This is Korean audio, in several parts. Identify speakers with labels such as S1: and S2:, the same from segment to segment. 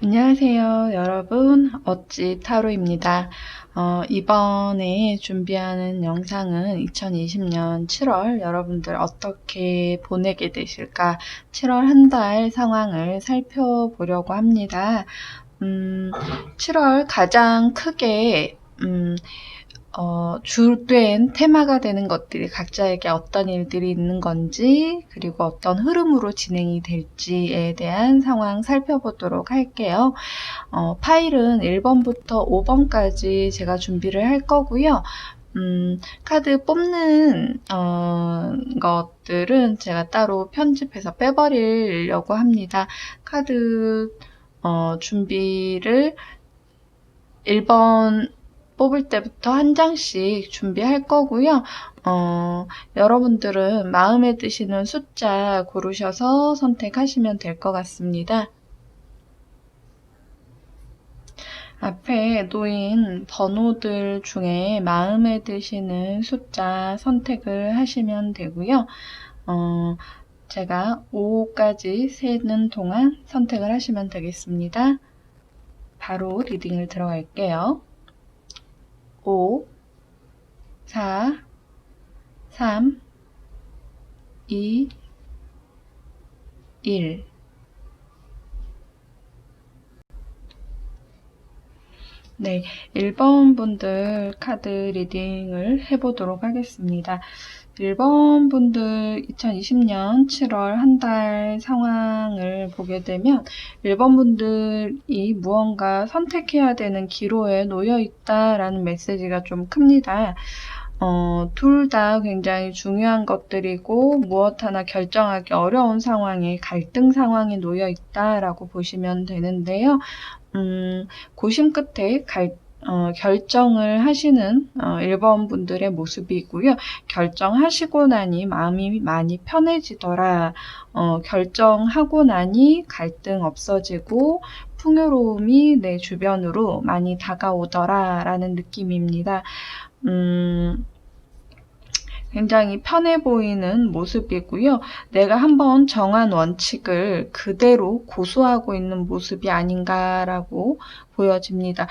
S1: 안녕하세요, 여러분. 어찌 타로입니다. 이번에 준비하는 영상은 2020년 7월 여러분들 어떻게 보내게 되실까? 7월 한 달 상황을 살펴보려고 합니다. 7월 가장 크게 주된 테마가 되는 것들이 각자에게 어떤 일들이 있는 건지, 그리고 어떤 흐름으로 진행이 될지에 대한 상황 살펴보도록 할게요. 파일은 1번부터 5번까지 제가 준비를 할 거고요. 카드 뽑는 것들은 제가 따로 편집해서 빼버리려고 합니다. 카드 준비를 1번 뽑을 때부터 한 장씩 준비할 거고요. 여러분들은 마음에 드시는 숫자 고르셔서 선택하시면 될 것 같습니다. 앞에 놓인 번호들 중에 마음에 드시는 숫자 선택을 하시면 되고요. 제가 5까지 세는 동안 선택을 하시면 되겠습니다. 바로 리딩을 들어갈게요. 5, 4, 3, 2, 1. 네, 1번 분들 카드 리딩을 해보도록 하겠습니다. 1번 분들 2020년 7월 한 달 상황을 보게 되면 1번 분들이 무언가 선택해야 되는 기로에 놓여 있다라는 메시지가 좀 큽니다. 둘 다 굉장히 중요한 것들이고 무엇 하나 결정하기 어려운 상황에 갈등 상황에 놓여 있다라고 보시면 되는데요. 고심 끝에 결정을 하시는 1번 분들의 모습이고요. 결정하시고 나니 마음이 많이 편해지더라. 결정하고 나니 갈등 없어지고 풍요로움이 내 주변으로 많이 다가오더라 라는 느낌입니다. 굉장히 편해 보이는 모습이고요. 내가 한번 정한 원칙을 그대로 고수하고 있는 모습이 아닌가라고 보여집니다.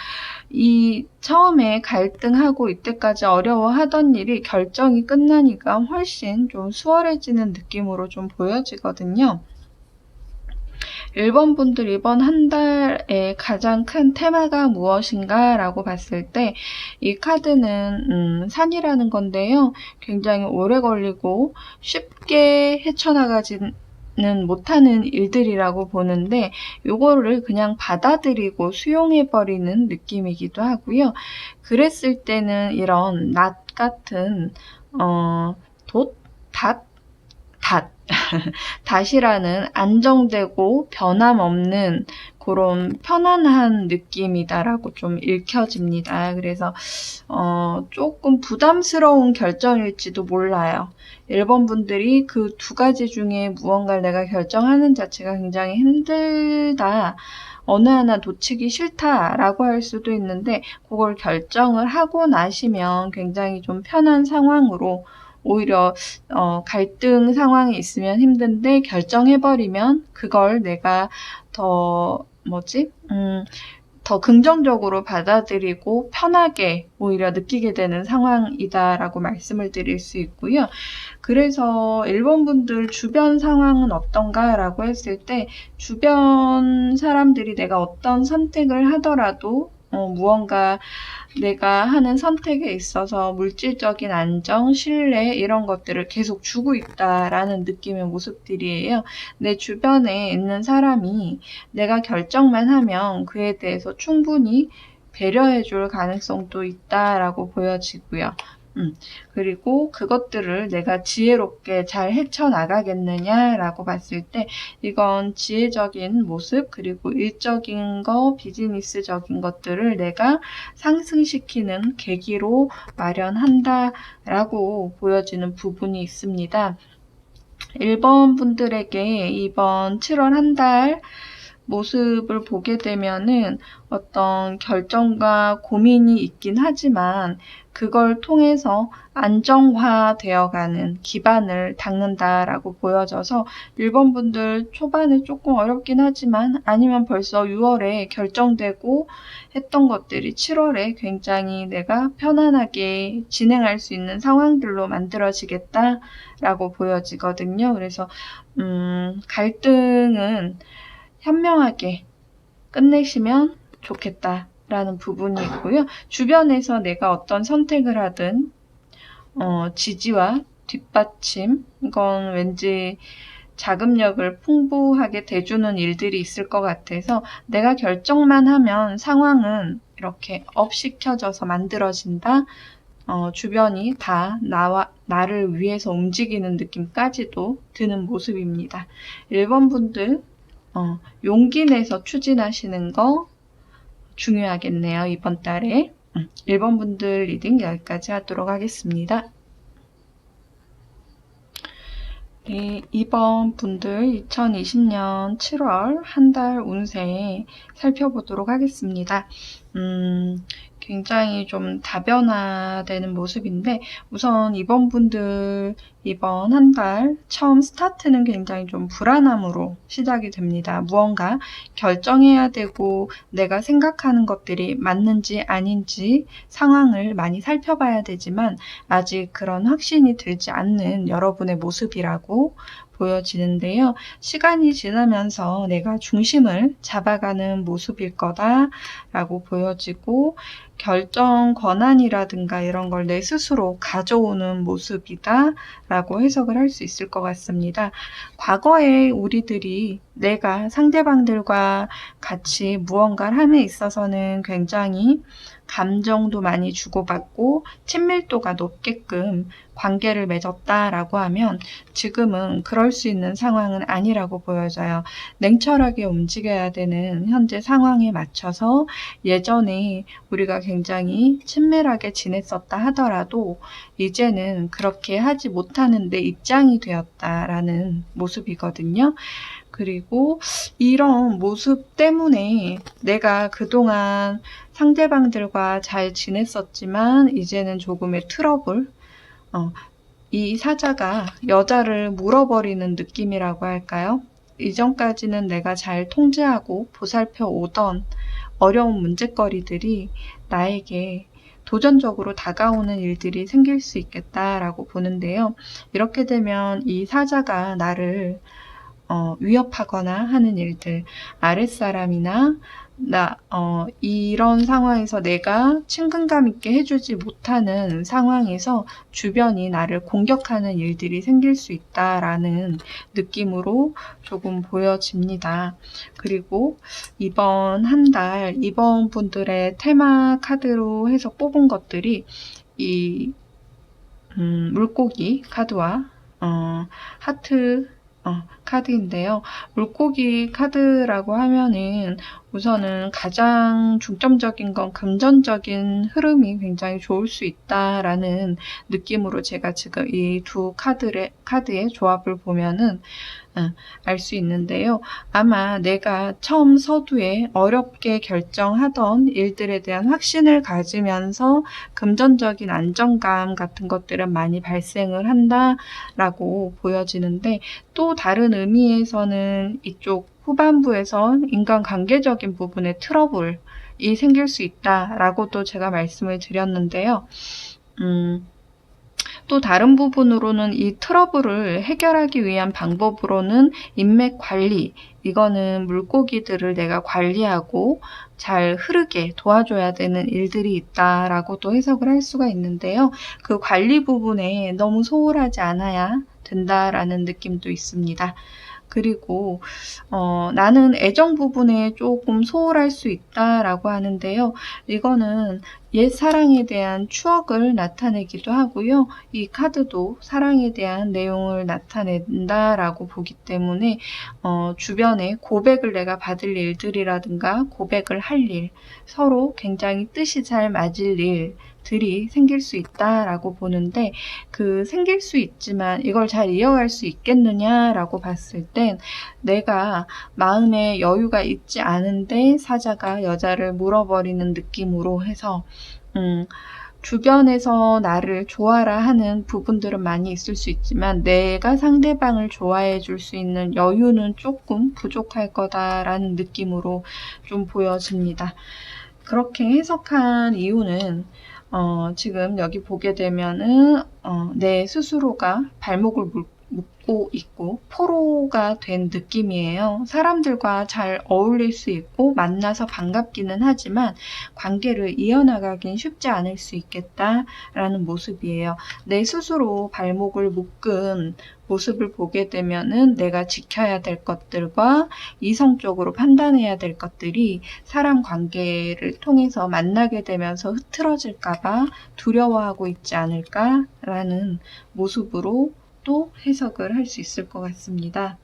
S1: 처음에 갈등하고 이때까지 어려워하던 일이 결정이 끝나니까 훨씬 좀 수월해지는 느낌으로 좀 보여지거든요. 1번 분들 이번 한 달의 가장 큰 테마가 무엇인가 라고 봤을 때 이 카드는 산이라는 건데요. 굉장히 오래 걸리고 쉽게 헤쳐나가지는 못하는 일들이라고 보는데 요거를 그냥 받아들이고 수용해버리는 느낌이기도 하고요. 그랬을 때는 이런 낫 같은 닷이라는 안정되고 변함없는 그런 편안한 느낌이다라고 좀 읽혀집니다. 그래서 조금 부담스러운 결정일지도 몰라요. 1번 분들이 그 두 가지 중에 무언가를 내가 결정하는 자체가 굉장히 힘들다. 어느 하나 놓치기 싫다라고 할 수도 있는데 그걸 결정을 하고 나시면 굉장히 좀 편한 상황으로 오히려 갈등 상황이 있으면 힘든데 결정해버리면 그걸 내가 더 긍정적으로 받아들이고 편하게 오히려 느끼게 되는 상황이다라고 말씀을 드릴 수 있고요. 그래서 1번 분들 주변 상황은 어떤가라고 했을 때 주변 사람들이 내가 어떤 선택을 하더라도 무언가 내가 하는 선택에 있어서 물질적인 안정, 신뢰 이런 것들을 계속 주고 있다라는 느낌의 모습들이에요. 내 주변에 있는 사람이 내가 결정만 하면 그에 대해서 충분히 배려해 줄 가능성도 있다라고 보여지고요. 그리고 그것들을 내가 지혜롭게 잘 헤쳐나가겠느냐라고 봤을 때 이건 지혜적인 모습 그리고 일적인 거, 비즈니스적인 것들을 내가 상승시키는 계기로 마련한다라고 보여지는 부분이 있습니다. 1번 분들에게 이번 7월 한 달 모습을 보게 되면은 어떤 결정과 고민이 있긴 하지만 그걸 통해서 안정화되어가는 기반을 닦는다라고 보여져서 1번 분들 초반에 조금 어렵긴 하지만 아니면 벌써 6월에 결정되고 했던 것들이 7월에 굉장히 내가 편안하게 진행할 수 있는 상황들로 만들어지겠다라고 보여지거든요. 그래서 갈등은 현명하게 끝내시면 좋겠다라는 부분이 있고요. 주변에서 내가 어떤 선택을 하든 지지와 뒷받침, 이건 왠지 자금력을 풍부하게 대주는 일들이 있을 것 같아서 내가 결정만 하면 상황은 이렇게 업시켜져서 만들어진다. 주변이 다 나를 위해서 움직이는 느낌까지도 드는 모습입니다. 1번 분들 용기 내서 추진하시는 거 중요하겠네요. 이번 달에. 1번 분들 리딩 여기까지 하도록 하겠습니다. 네, 2번 분들 2020년 7월 한 달 운세 살펴보도록 하겠습니다. 굉장히 좀 다변화되는 모습인데 우선 2번 분들 이번 한 달 처음 스타트는 굉장히 좀 불안함으로 시작이 됩니다. 무언가 결정해야 되고 내가 생각하는 것들이 맞는지 아닌지 상황을 많이 살펴봐야 되지만 아직 그런 확신이 들지 않는 여러분의 모습이라고 보여지는데요. 시간이 지나면서 내가 중심을 잡아가는 모습일 거다라고 보여지고 결정 권한이라든가 이런 걸 내 스스로 가져오는 모습이다 라고 해석을 할 수 있을 것 같습니다. 과거에 우리들이 내가 상대방들과 같이 무언가를 함에 있어서는 굉장히 감정도 많이 주고받고 친밀도가 높게끔 관계를 맺었다라고 하면 지금은 그럴 수 있는 상황은 아니라고 보여져요. 냉철하게 움직여야 되는 현재 상황에 맞춰서 예전에 우리가 굉장히 친밀하게 지냈었다 하더라도 이제는 그렇게 하지 못하는 내 입장이 되었다라는 모습이거든요. 그리고 이런 모습 때문에 내가 그동안 상대방들과 잘 지냈었지만 이제는 조금의 트러블, 이 사자가 여자를 물어버리는 느낌이라고 할까요? 이전까지는 내가 잘 통제하고 보살펴 오던 어려운 문제거리들이 나에게 도전적으로 다가오는 일들이 생길 수 있겠다라고 보는데요. 이렇게 되면 이 사자가 나를 위협하거나 하는 일들, 아랫사람이나 이런 상황에서 내가 친근감 있게 해주지 못하는 상황에서 주변이 나를 공격하는 일들이 생길 수 있다라는 느낌으로 조금 보여집니다. 그리고 이번 한 달, 이번 분들의 테마 카드로 해서 뽑은 것들이 이 물고기 카드와 하트 카드인데요. 물고기 카드라고 하면은 우선은 가장 중점적인 건 금전적인 흐름이 굉장히 좋을 수 있다라는 느낌으로 제가 지금 이 두 카드의 조합을 보면은 알 수 있는데요. 아마 내가 처음 서두에 어렵게 결정하던 일들에 대한 확신을 가지면서 금전적인 안정감 같은 것들은 많이 발생을 한다라고 보여지는데 또 다른 의미에서는 이쪽 후반부에서 인간관계적인 부분에 트러블이 생길 수 있다라고도 제가 말씀을 드렸는데요. 또 다른 부분으로는 이 트러블을 해결하기 위한 방법으로는 인맥 관리, 이거는 물고기들을 내가 관리하고 잘 흐르게 도와줘야 되는 일들이 있다라고도 해석을 할 수가 있는데요. 그 관리 부분에 너무 소홀하지 않아야 된다라는 느낌도 있습니다. 그리고 나는 애정 부분에 조금 소홀할 수 있다라고 하는데요. 이거는 옛 사랑에 대한 추억을 나타내기도 하고요. 이 카드도 사랑에 대한 내용을 나타낸다라고 보기 때문에 주변에 고백을 내가 받을 일들이라든가 고백을 할 일, 서로 굉장히 뜻이 잘 맞을 일 들이 생길 수 있다라고 보는데, 그 생길 수 있지만 이걸 잘 이어갈 수 있겠느냐라고 봤을 땐 내가 마음에 여유가 있지 않은데 사자가 여자를 물어버리는 느낌으로 해서 주변에서 나를 좋아라 하는 부분들은 많이 있을 수 있지만 내가 상대방을 좋아해 줄 수 있는 여유는 조금 부족할 거다라는 느낌으로 좀 보여집니다. 그렇게 해석한 이유는 지금 여기 보게 되면은 내 스스로가 발목을 묶고 있고 포로가 된 느낌이에요. 사람들과 잘 어울릴 수 있고 만나서 반갑기는 하지만 관계를 이어나가긴 쉽지 않을 수 있겠다라는 모습이에요. 내 스스로 발목을 묶은 모습을 보게 되면은 내가 지켜야 될 것들과 이성적으로 판단해야 될 것들이 사람 관계를 통해서 만나게 되면서 흐트러질까봐 두려워하고 있지 않을까라는 모습으로 또 해석을 할 수 있을 것 같습니다.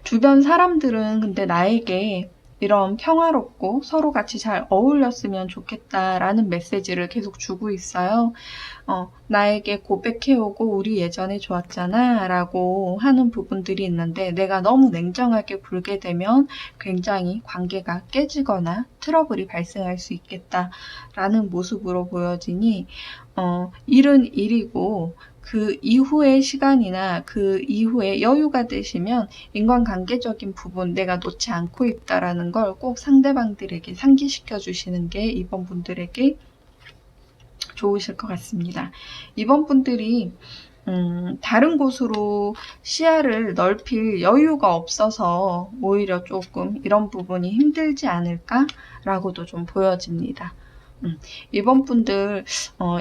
S1: 주변 사람들은 근데 나에게 이런 평화롭고 서로 같이 잘 어울렸으면 좋겠다라는 메시지를 계속 주고 있어요. 나에게 고백해오고 우리 예전에 좋았잖아 라고 하는 부분들이 있는데 내가 너무 냉정하게 굴게 되면 굉장히 관계가 깨지거나 트러블이 발생할 수 있겠다라는 모습으로 보여지니 일은 일이고 그 이후의 시간이나 그 이후에 여유가 되시면 인간관계적인 부분 내가 놓지 않고 있다라는 걸 꼭 상대방들에게 상기시켜 주시는 게 이번 분들에게 좋으실 것 같습니다. 이번 분들이 다른 곳으로 시야를 넓힐 여유가 없어서 오히려 조금 이런 부분이 힘들지 않을까라고도 좀 보여집니다. 이번 분들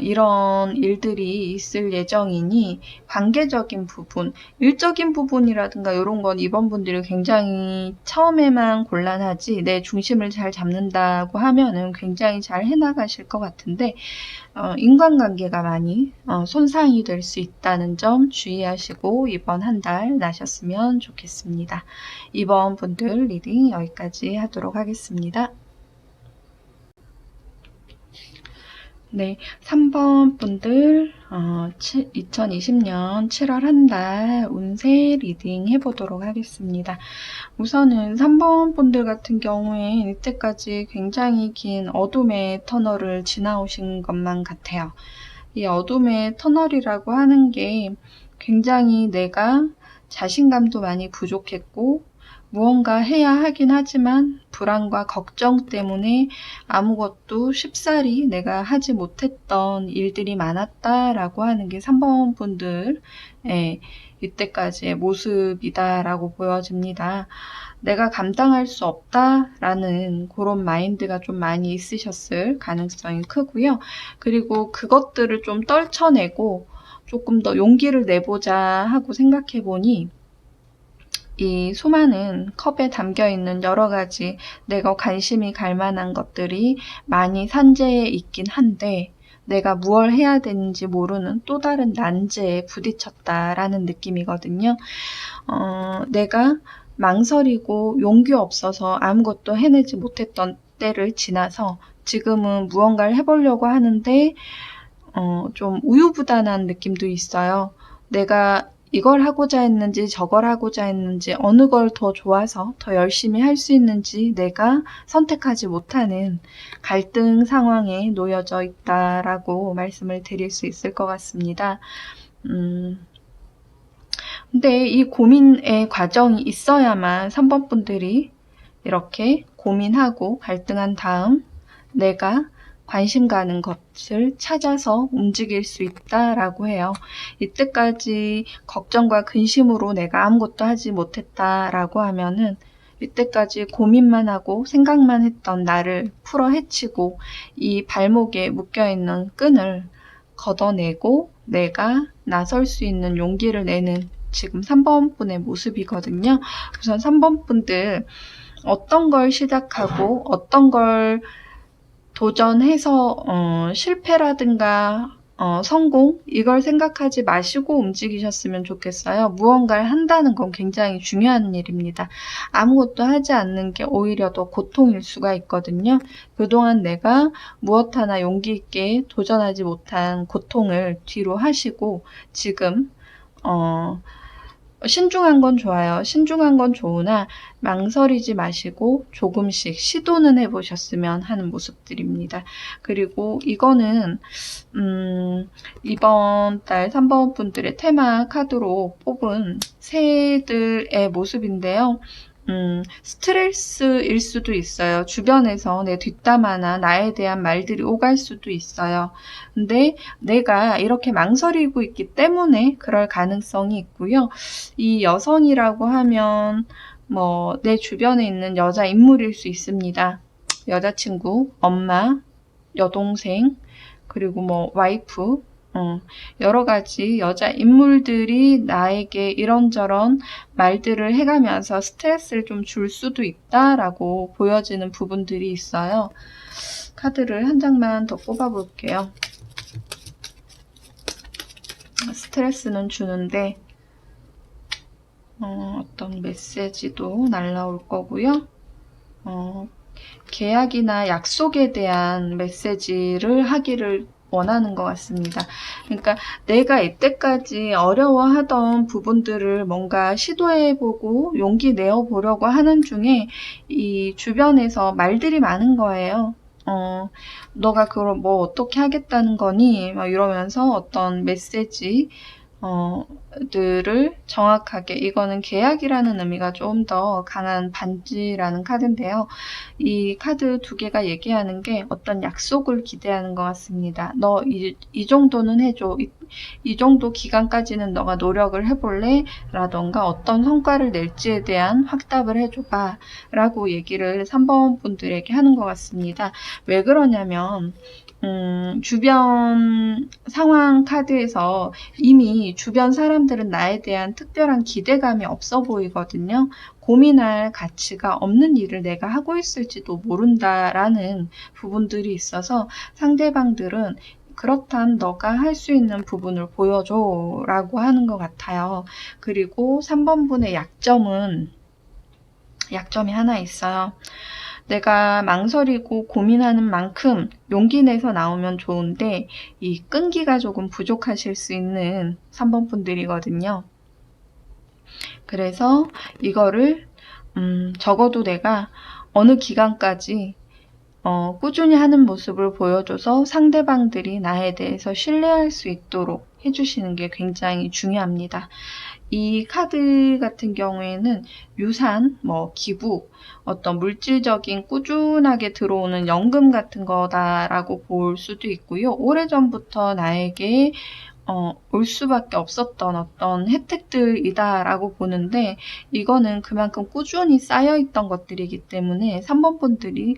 S1: 이런 일들이 있을 예정이니 관계적인 부분, 일적인 부분이라든가 이런 건 이번 분들이 굉장히 처음에만 곤란하지 내 중심을 잘 잡는다고 하면은 굉장히 잘 해나가실 것 같은데 인간관계가 많이 손상이 될 수 있다는 점 주의하시고 이번 한 달 나셨으면 좋겠습니다. 이번 분들 리딩 여기까지 하도록 하겠습니다. 네, 3번 분들 2020년 7월 한 달 운세 리딩 해보도록 하겠습니다. 우선은 3번 분들 같은 경우에 이때까지 굉장히 긴 어둠의 터널을 지나오신 것만 같아요. 이 어둠의 터널이라고 하는 게 굉장히 내가 자신감도 많이 부족했고 무언가 해야 하긴 하지만 불안과 걱정 때문에 아무것도 쉽사리 내가 하지 못했던 일들이 많았다라고 하는 게 3번 분들 이때까지의 모습이다라고 보여집니다. 내가 감당할 수 없다라는 그런 마인드가 좀 많이 있으셨을 가능성이 크고요. 그리고 그것들을 좀 떨쳐내고 조금 더 용기를 내보자 하고 생각해보니 이 수많은 컵에 담겨있는 여러 가지 내가 관심이 갈 만한 것들이 많이 산재해 있긴 한데 내가 무얼 해야 되는지 모르는 또 다른 난제에 부딪혔다라는 느낌이거든요. 내가 망설이고 용기 없어서 아무것도 해내지 못했던 때를 지나서 지금은 무언가를 해보려고 하는데 좀 우유부단한 느낌도 있어요. 내가 이걸 하고자 했는지 저걸 하고자 했는지 어느 걸 더 좋아서 더 열심히 할 수 있는지 내가 선택하지 못하는 갈등 상황에 놓여져 있다라고 말씀을 드릴 수 있을 것 같습니다. 근데 이 고민의 과정이 있어야만 3번 분들이 이렇게 고민하고 갈등한 다음 내가 관심 가는 것을 찾아서 움직일 수 있다라고 해요. 이때까지 걱정과 근심으로 내가 아무것도 하지 못했다라고 하면은 이때까지 고민만 하고 생각만 했던 나를 풀어 헤치고 이 발목에 묶여있는 끈을 걷어내고 내가 나설 수 있는 용기를 내는 지금 3번 분의 모습이거든요. 우선 3번 분들 어떤 걸 시작하고 어떤 걸 도전해서 실패라든가 성공, 이걸 생각하지 마시고 움직이셨으면 좋겠어요. 무언가를 한다는 건 굉장히 중요한 일입니다. 아무것도 하지 않는 게 오히려 더 고통일 수가 있거든요. 그동안 내가 무엇 하나 용기 있게 도전하지 못한 고통을 뒤로 하시고 지금 신중한 건 좋아요. 신중한 건 좋으나 망설이지 마시고 조금씩 시도는 해보셨으면 하는 모습들입니다. 그리고 이거는 이번 달 3번 분들의 테마 카드로 뽑은 새들의 모습인데요. 스트레스일 수도 있어요. 주변에서 내 뒷담화나 나에 대한 말들이 오갈 수도 있어요. 근데 내가 이렇게 망설이고 있기 때문에 그럴 가능성이 있고요. 이 여성이라고 하면 뭐 내 주변에 있는 여자 인물일 수 있습니다. 여자친구, 엄마, 여동생, 그리고 뭐 와이프, 여러 가지 여자 인물들이 나에게 이런저런 말들을 해가면서 스트레스를 좀 줄 수도 있다라고 보여지는 부분들이 있어요. 카드를 한 장만 더 뽑아볼게요. 스트레스는 주는데 어떤 메시지도 날라올 거고요. 계약이나 약속에 대한 메시지를 하기를 원하는 것 같습니다. 그러니까 내가 이때까지 어려워하던 부분들을 뭔가 시도해보고 용기 내어보려고 하는 중에 이 주변에서 말들이 많은 거예요. 너가 그걸 뭐 어떻게 하겠다는 거니? 막 이러면서 어떤 메시지 들을 정확하게, 이거는 계약이라는 의미가 좀 더 강한 반지라는 카드인데요. 이 카드 두 개가 얘기하는 게 어떤 약속을 기대하는 것 같습니다. 너 이 정도는 해줘. 이 정도 기간까지는 너가 노력을 해볼래? 라던가 어떤 성과를 낼지에 대한 확답을 해줘봐. 라고 얘기를 3번 분들에게 하는 것 같습니다. 왜 그러냐면 주변 상황 카드에서 이미 주변 사람들은 나에 대한 특별한 기대감이 없어 보이거든요. 고민할 가치가 없는 일을 내가 하고 있을지도 모른다라는 부분들이 있어서 상대방들은 그렇다면 너가 할 수 있는 부분을 보여줘 라고 하는 것 같아요. 그리고 3번 분의 약점이 하나 있어요. 내가 망설이고 고민하는 만큼 용기 내서 나오면 좋은데 이 끈기가 조금 부족하실 수 있는 3번 분들이거든요. 그래서 이거를 적어도 내가 어느 기간까지 꾸준히 하는 모습을 보여줘서 상대방들이 나에 대해서 신뢰할 수 있도록 해주시는 게 굉장히 중요합니다. 이 카드 같은 경우에는 유산, 기부, 어떤 물질적인 꾸준하게 들어오는 연금 같은 거다라고 볼 수도 있고요. 오래전부터 나에게 올 수밖에 없었던 어떤 혜택들이다라고 보는데 이거는 그만큼 꾸준히 쌓여있던 것들이기 때문에 3번 분들이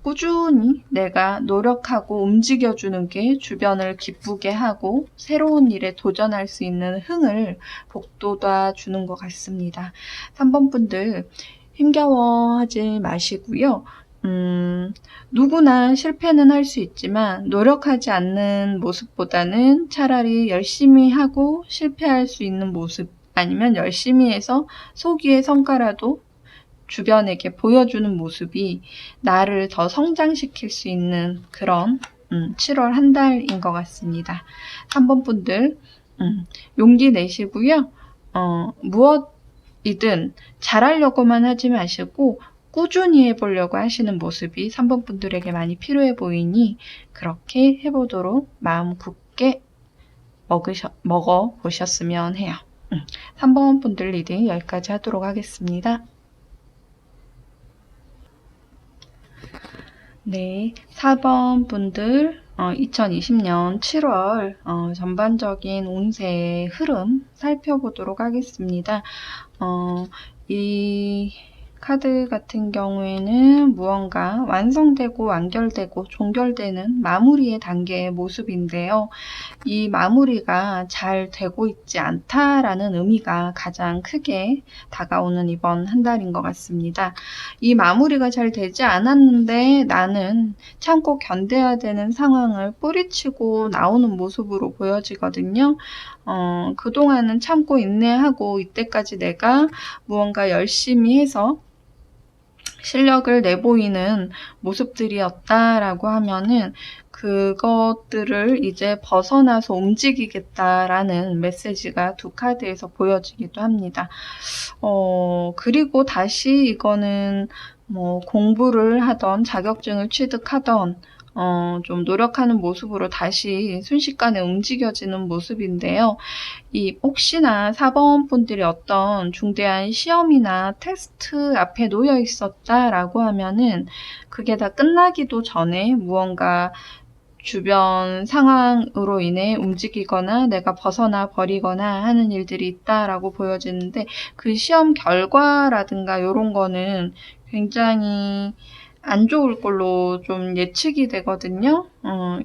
S1: 꾸준히 내가 노력하고 움직여주는 게 주변을 기쁘게 하고 새로운 일에 도전할 수 있는 흥을 북돋아 주는 것 같습니다. 3번 분들 힘겨워하지 마시고요. 누구나 실패는 할 수 있지만 노력하지 않는 모습보다는 차라리 열심히 하고 실패할 수 있는 모습 아니면 열심히 해서 소기의 성과라도 주변에게 보여주는 모습이 나를 더 성장시킬 수 있는 그런 7월 한 달인 것 같습니다. 3번 분들 용기 내시고요. 무엇이든 잘하려고만 하지 마시고 꾸준히 해보려고 하시는 모습이 3번 분들에게 많이 필요해 보이니 그렇게 해보도록 마음 굳게 먹어보셨으면 해요. 3번 분들 리딩 여기까지 하도록 하겠습니다. 네, 4번 분들 2020년 7월 전반적인 운세의 흐름 살펴보도록 하겠습니다. 이 카드 같은 경우에는 무언가 완성되고 완결되고 종결되는 마무리의 단계의 모습인데요. 이 마무리가 잘 되고 있지 않다라는 의미가 가장 크게 다가오는 이번 한 달인 것 같습니다. 이 마무리가 잘 되지 않았는데 나는 참고 견뎌야 되는 상황을 뿌리치고 나오는 모습으로 보여지거든요. 그동안은 참고 인내하고 이때까지 내가 무언가 열심히 해서 실력을 내보이는 모습들이었다라고 하면은 그것들을 이제 벗어나서 움직이겠다라는 메시지가 두 카드에서 보여지기도 합니다. 그리고 다시 이거는 뭐 공부를 하던 자격증을 취득하던 좀 노력하는 모습으로 다시 순식간에 움직여지는 모습인데요. 혹시나 4번 분들이 어떤 중대한 시험이나 테스트 앞에 놓여 있었다라고 하면은 그게 다 끝나기도 전에 무언가 주변 상황으로 인해 움직이거나 내가 벗어나 버리거나 하는 일들이 있다라고 보여지는데 그 시험 결과라든가 이런 거는 굉장히 안 좋을 걸로 좀 예측이 되거든요.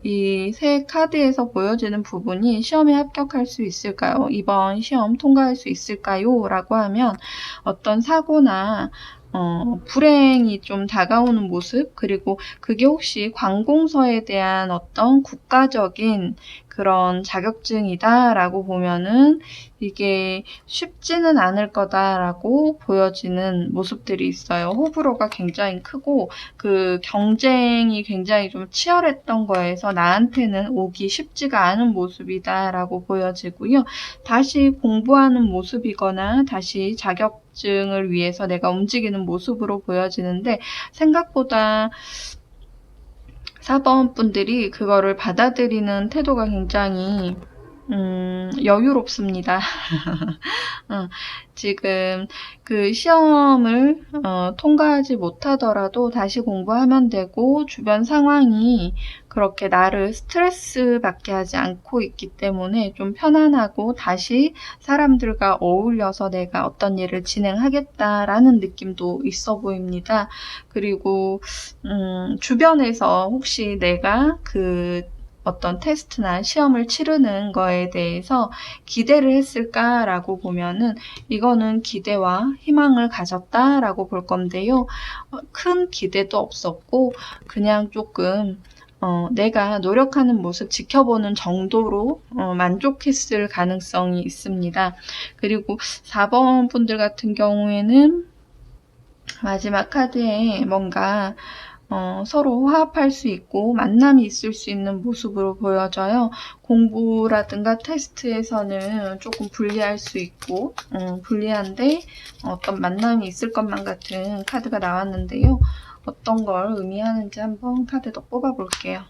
S1: 이 세 카드에서 보여지는 부분이 시험에 합격할 수 있을까요? 이번 시험 통과할 수 있을까요? 라고 하면 어떤 사고나 불행이 좀 다가오는 모습, 그리고 그게 혹시 관공서에 대한 어떤 국가적인 그런 자격증이다라고 보면은 이게 쉽지는 않을 거다라고 보여지는 모습들이 있어요. 호불호가 굉장히 크고 그 경쟁이 굉장히 좀 치열했던 거에서 나한테는 오기 쉽지가 않은 모습이다라고 보여지고요. 다시 공부하는 모습이거나 다시 자격증을 위해서 내가 움직이는 모습으로 보여지는데 생각보다 4번 분들이 그거를 받아들이는 태도가 굉장히 여유롭습니다. 지금 그 시험을 통과하지 못하더라도 다시 공부하면 되고 주변 상황이 그렇게 나를 스트레스 받게 하지 않고 있기 때문에 좀 편안하고 다시 사람들과 어울려서 내가 어떤 일을 진행하겠다라는 느낌도 있어 보입니다. 그리고 주변에서 혹시 내가 그 어떤 테스트나 시험을 치르는 거에 대해서 기대를 했을까라고 보면은 이거는 기대와 희망을 가졌다라고 볼 건데요. 큰 기대도 없었고 그냥 조금 내가 노력하는 모습 지켜보는 정도로 만족했을 가능성이 있습니다. 그리고 4번 분들 같은 경우에는 마지막 카드에 뭔가 서로 화합할 수 있고 만남이 있을 수 있는 모습으로 보여져요. 공부라든가 테스트에서는 조금 불리할 수 있고 불리한데 어떤 만남이 있을 것만 같은 카드가 나왔는데요. 어떤 걸 의미하는지 한번 카드 더 뽑아볼게요.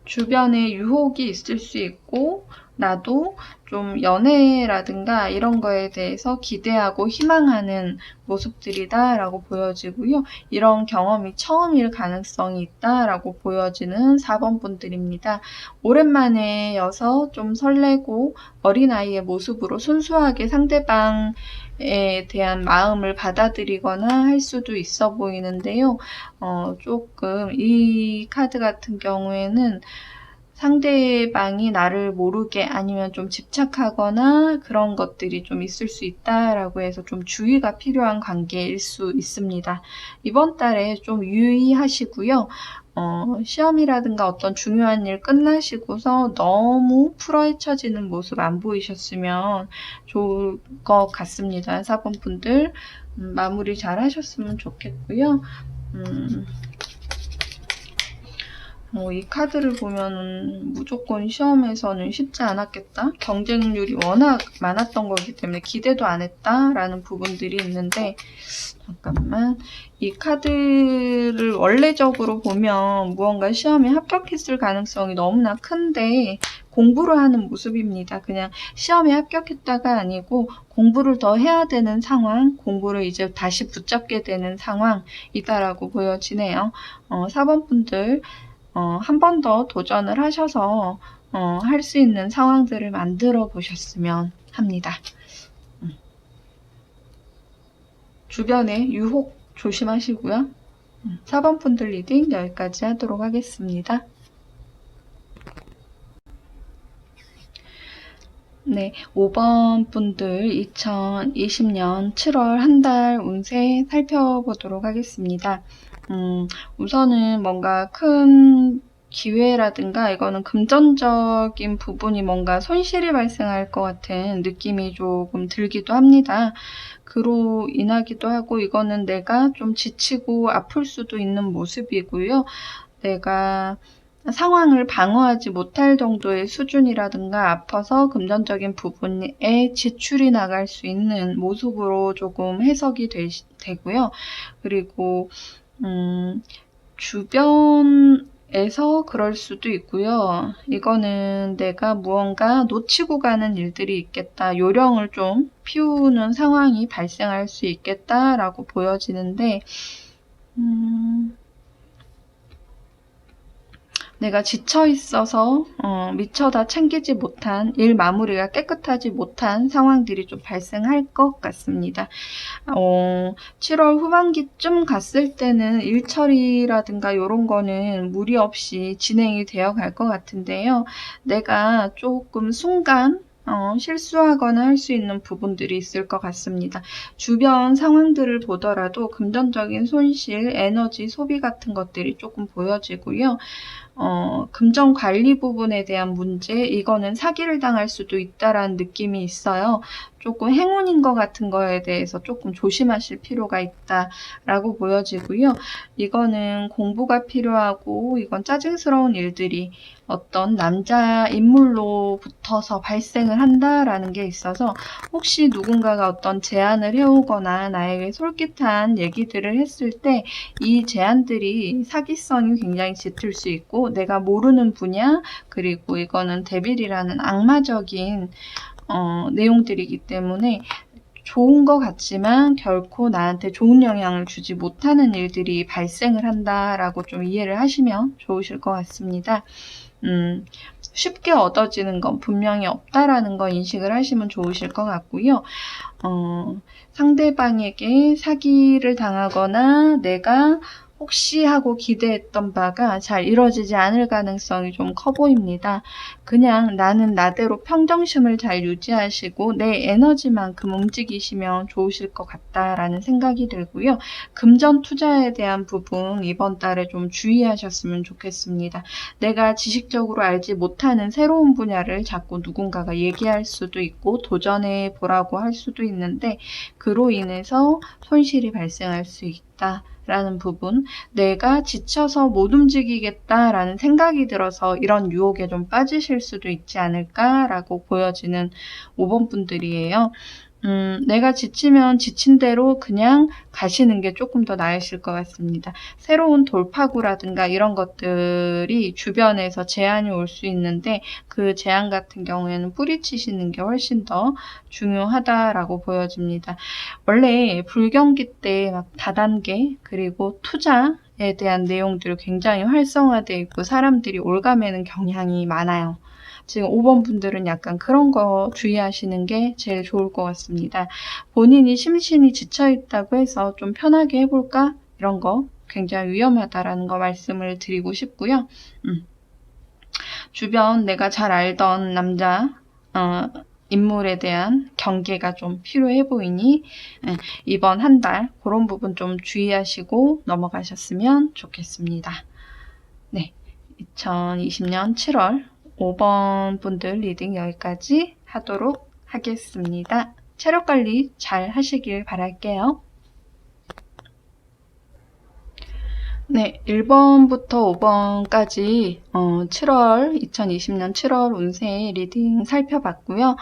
S1: 주변에 유혹이 있을 수 있고 나도 좀 연애라든가 이런 거에 대해서 기대하고 희망하는 모습들이다 라고 보여지고요. 이런 경험이 처음일 가능성이 있다 라고 보여지는 4번 분들입니다. 오랜만에 여서 좀 설레고 어린아이의 모습으로 순수하게 상대방에 대한 마음을 받아들이거나 할 수도 있어 보이는데요. 조금 이 카드 같은 경우에는 상대방이 나를 모르게 아니면 좀 집착하거나 그런 것들이 좀 있을 수 있다라고 해서 좀 주의가 필요한 관계일 수 있습니다. 이번 달에 좀 유의하시고요. 시험이라든가 어떤 중요한 일 끝나시고서 너무 풀어헤쳐지는 모습 안 보이셨으면 좋을 것 같습니다. 4번 분들 마무리 잘 하셨으면 좋겠고요. 이 카드를 보면은 무조건 시험에서는 쉽지 않았겠다. 경쟁률이 워낙 많았던 거기 때문에 기대도 안 했다라는 부분들이 있는데 잠깐만. 이 카드를 원래적으로 보면 무언가 시험에 합격했을 가능성이 너무나 큰데 공부를 하는 모습입니다. 그냥 시험에 합격했다가 아니고 공부를 더 해야 되는 상황, 공부를 이제 다시 붙잡게 되는 상황이다라고 보여지네요. 4번 분들 한 번 더 도전을 하셔서 할 수 있는 상황들을 만들어 보셨으면 합니다. 주변에 유혹 조심하시고요. 4번 분들 리딩 여기까지 하도록 하겠습니다. 네, 5번 분들 2020년 7월 한 달 운세 살펴보도록 하겠습니다. 우선은 뭔가 큰 기회라든가 이거는 금전적인 부분이 뭔가 손실이 발생할 것 같은 느낌이 조금 들기도 합니다. 그로 인하기도 하고 이거는 내가 좀 지치고 아플 수도 있는 모습이고요. 내가 상황을 방어하지 못할 정도의 수준이라든가 아파서 금전적인 부분에 지출이 나갈 수 있는 모습으로 조금 해석이 되고요. 그리고 주변에서 그럴 수도 있고요. 이거는 내가 무언가 놓치고 가는 일들이 있겠다. 요령을 좀 피우는 상황이 발생할 수 있겠다라고 보여지는데 내가 지쳐 있어서 미처 다 챙기지 못한 일 마무리가 깨끗하지 못한 상황들이 좀 발생할 것 같습니다. 7월 후반기쯤 갔을 때는 일 처리라든가 이런 거는 무리 없이 진행이 되어 갈 것 같은데요. 내가 조금 순간 실수하거나 할 수 있는 부분들이 있을 것 같습니다. 주변 상황들을 보더라도 금전적인 손실, 에너지 소비 같은 것들이 조금 보여지고요. 금전 관리 부분에 대한 문제, 이거는 사기를 당할 수도 있다라는 느낌이 있어요. 조금 행운인 것 같은 거에 대해서 조금 조심하실 필요가 있다라고 보여지고요. 이거는 공부가 필요하고 이건 짜증스러운 일들이 어떤 남자 인물로 붙어서 발생을 한다라는 게 있어서 혹시 누군가가 어떤 제안을 해오거나 나에게 솔깃한 얘기들을 했을 때 이 제안들이 사기성이 굉장히 짙을 수 있고 내가 모르는 분야, 그리고 이거는 데빌이라는 악마적인 내용들이기 때문에 좋은 것 같지만 결코 나한테 좋은 영향을 주지 못하는 일들이 발생을 한다라고 좀 이해를 하시면 좋으실 것 같습니다. 쉽게 얻어지는 건 분명히 없다라는 거 인식을 하시면 좋으실 것 같고요. 상대방에게 사기를 당하거나 내가 혹시 하고 기대했던 바가 잘 이루어지지 않을 가능성이 좀 커 보입니다. 그냥 나는 나대로 평정심을 잘 유지하시고 내 에너지만큼 움직이시면 좋으실 것 같다라는 생각이 들고요. 금전 투자에 대한 부분 이번 달에 좀 주의하셨으면 좋겠습니다. 내가 지식적으로 알지 못하는 새로운 분야를 자꾸 누군가가 얘기할 수도 있고 도전해 보라고 할 수도 있는데 그로 인해서 손실이 발생할 수 있다. 라는 부분, 내가 지쳐서 못 움직이겠다라는 생각이 들어서 이런 유혹에 좀 빠지실 수도 있지 않을까라고 보여지는 5번 분들이에요. 내가 지치면 지친 대로 그냥 가시는 게 조금 더 나으실 것 같습니다. 새로운 돌파구라든가 이런 것들이 주변에서 제안이 올 수 있는데 그 제안 같은 경우에는 뿌리치시는 게 훨씬 더 중요하다라고 보여집니다. 원래 불경기 때 막 다단계 그리고 투자에 대한 내용들이 굉장히 활성화되어 있고 사람들이 올가매는 경향이 많아요. 지금 5번 분들은 약간 그런 거 주의하시는 게 제일 좋을 것 같습니다. 본인이 심신이 지쳐있다고 해서 좀 편하게 해볼까? 이런 거 굉장히 위험하다라는 거 말씀을 드리고 싶고요. 주변 내가 잘 알던 남자 인물에 대한 경계가 좀 필요해 보이니 이번 한 달 그런 부분 좀 주의하시고 넘어가셨으면 좋겠습니다. 네, 2020년 7월 5번 분들 리딩 여기까지 하도록 하겠습니다. 체력 관리 잘 하시길 바랄게요. 네, 1번부터 5번까지 2020년 7월 운세 리딩 살펴봤고요.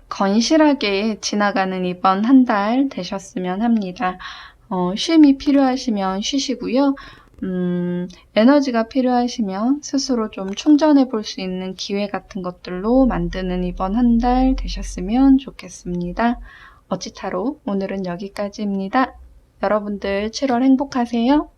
S1: 건실하게 지나가는 이번 한 달 되셨으면 합니다. 쉼이 필요하시면 쉬시고요. 에너지가 필요하시면 스스로 좀 충전해 볼 수 있는 기회 같은 것들로 만드는 이번 한 달 되셨으면 좋겠습니다. 어찌타로 오늘은 여기까지입니다. 여러분들 7월 행복하세요.